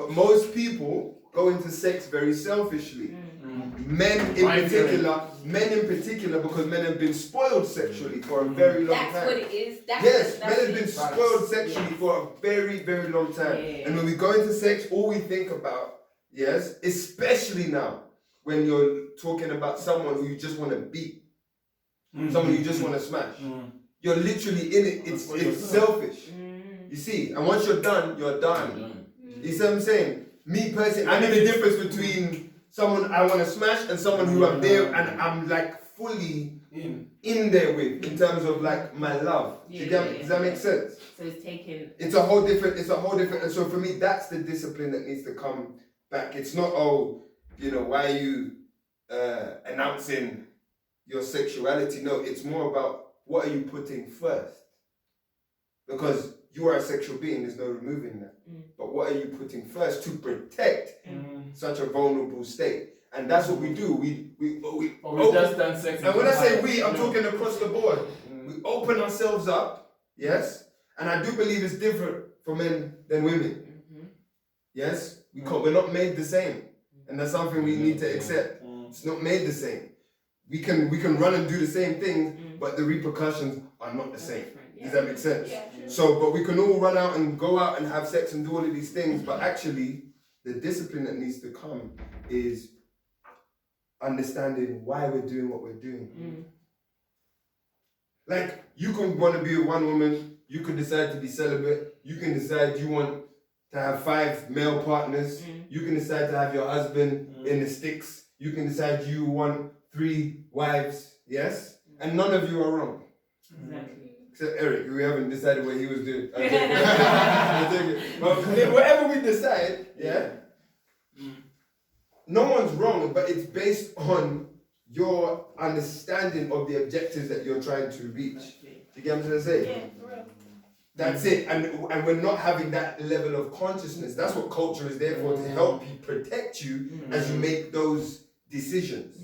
But most people go into sex very selfishly. Men in particular, because men have been spoiled sexually for a very long time. That's what it is. Men have been spoiled sexually for a very, very long time. Yeah. And when we go into sex, all we think about, especially now, when you're talking about someone who you just want to beat, someone you just want to smash. You're literally in it. It's selfish. You see, and once you're done, you're done. You see what I'm saying? Me personally, I know the difference between someone I want to smash and someone who I'm there and I'm like fully in there with, in terms of like my love. Does that make sense? So it's taken. It's a whole different. And so for me, that's the discipline that needs to come back. It's not, why are you announcing your sexuality? No, it's more about what are you putting first? Because you are a sexual being, there's no removing that. But what are you putting first to protect such a vulnerable state? And that's what we do. We just done sex. And when I say we, I'm talking across the board. We open ourselves up, yes? And I do believe it's different for men than women. Yes? We're not made the same. And that's something we need to accept. It's not made the same. We can run and do the same things, but the repercussions are not the same. Does that make sense? Yeah. So, but we can all run out and go out and have sex and do all of these things, but actually, the discipline that needs to come is understanding why we're doing what we're doing. Like, you can want to be with one woman, you can decide to be celibate, you can decide you want to have 5 male partners, you can decide to have your husband in the sticks, you can decide you want 3 wives, yes? And none of you are wrong. Exactly. Except Eric, we haven't decided what he was doing. I take it. But whatever we decide, no one's wrong, but it's based on your understanding of the objectives that you're trying to reach. Do you get what I'm trying to say? Yeah, for real. That's it. And we're not having that level of consciousness. That's what culture is there for, to help you, protect you as you make those decisions.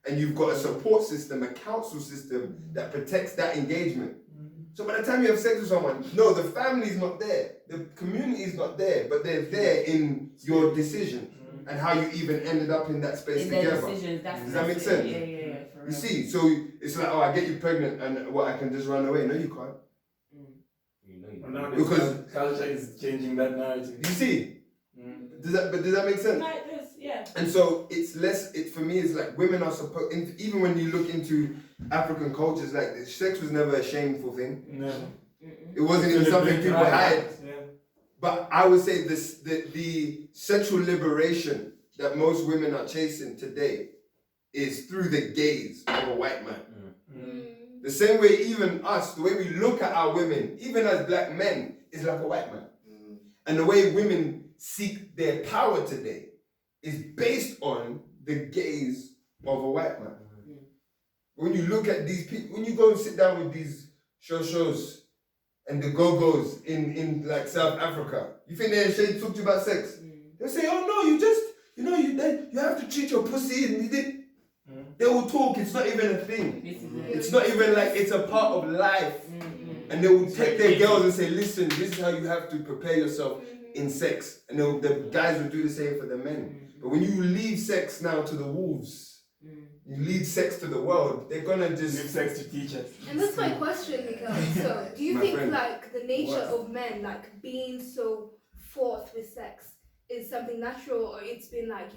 And you've got a support system, a counsel system that protects that engagement. So by the time you have sex with someone, no, the family's not there, the community's not there, but they're there in your decision and how you even ended up in that space together. Does that make sense? Yeah. You see, so it's like, I get you pregnant and I can just run away. No, you can't. Because culture is changing that narrative. You see? Does that make sense? Like this, yeah. And so for me, it's like women are supposed, even when you look into African cultures, like sex was never a shameful thing. No. It wasn't even something people hide. But I would say the sexual liberation that most women are chasing today is through the gaze of a white man. The same way even us, the way we look at our women, even as black men, is like a white man. And the way women seek their power today is based on the gaze of a white man. When you look at these people, when you go and sit down with these shows and the go-go's in like South Africa, you think they're ashamed to talk to you about sex? They'll say, oh no, you have to treat your pussy and you did. They will talk, it's not even a thing. It's not even like it's a part of life. And they will take their girls and say, listen, this is how you have to prepare yourself in sex. And the guys will do the same for the men. But when you leave sex now to the wolves, you leave sex to the world, they're gonna just leave sex to teachers. And that's my question, Mikel. So, do you think like the nature of men, like being so forth with sex, is something natural, or it's been like,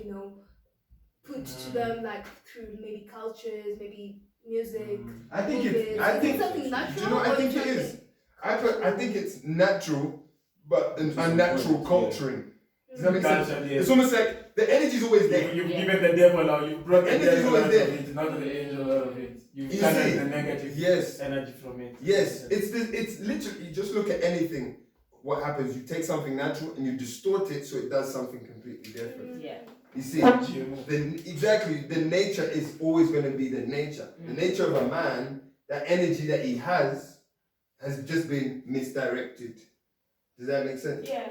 put to them like through maybe cultures, maybe music? I think it's something natural. I think it is. I think it's natural, but an unnatural culturing. Does that make sense? It's almost like the energy's always there. You've given the devil now, you brought the energy's devil always out there. of it, not the angel out of it. You've You gathered see? the negative energy from it. Yes, it's literally, just look at anything. What happens, you take something natural and you distort it so it does something completely different. Yeah. You see, the nature is always going to be the nature. The nature of a man, that energy that he has just been misdirected. Does that make sense? Yeah.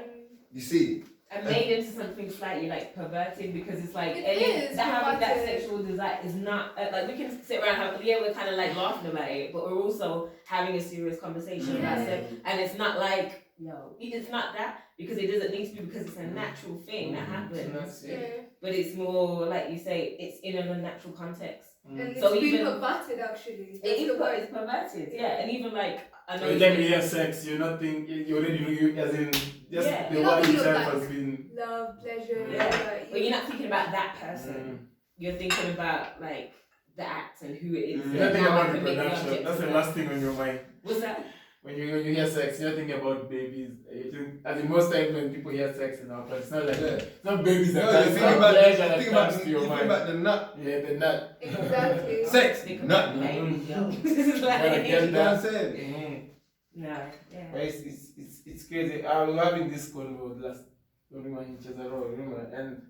You see? And made into something slightly like perverted, because it's like having that sexual desire is not like, we can sit around and we're kind of like laughing about it, but we're also having a serious conversation about sex, and it's not like yo, it's not that, because it doesn't need to be, because it's a natural thing that happens. Yeah. But it's more, like you say, it's in an unnatural context. And it's So been even- perverted actually. It's perverted, yeah. And even like, I know. So you can hear sex, you're not thinking, you already know, you, as in, just Yeah. the You're not word thinking of itself like- has been. Love, pleasure, Yeah. But you're not thinking about that person. Mm. You're thinking about like the act and who it is. Mm. You're not and thinking how about I can make the reproduction. object That's the of last that. thing on your mind. What's that? When you hear sex, you're thinking about babies. You think, as in most times when people hear sex in our place, it's not like it's not babies that No, come, you it's think not about pleasure you that think about comes to you your think mind. about the nut. Yeah, the nut. Exactly. Sex, Think nut. about baby, Mm. yo. Gotta Like, get You know what I'm that. saying? no, yeah. But it's crazy. I was having this convo last when we were in Cesaro, remember? And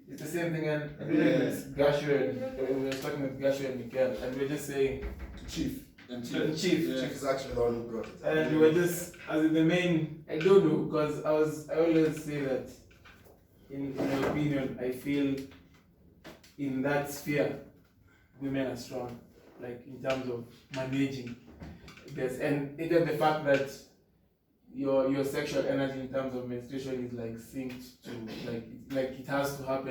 it's the same thing. And I believe it's Gashu and we were talking with Gashu and Mikel, and we were just saying Chief. And Chief. Chief is actually the one who brought it. and we were just as in the main. I don't know, because I always say that in my opinion, I feel in that sphere women are strong, like in terms of managing this, and even the fact that your sexual energy in terms of menstruation is like synced to like it has to happen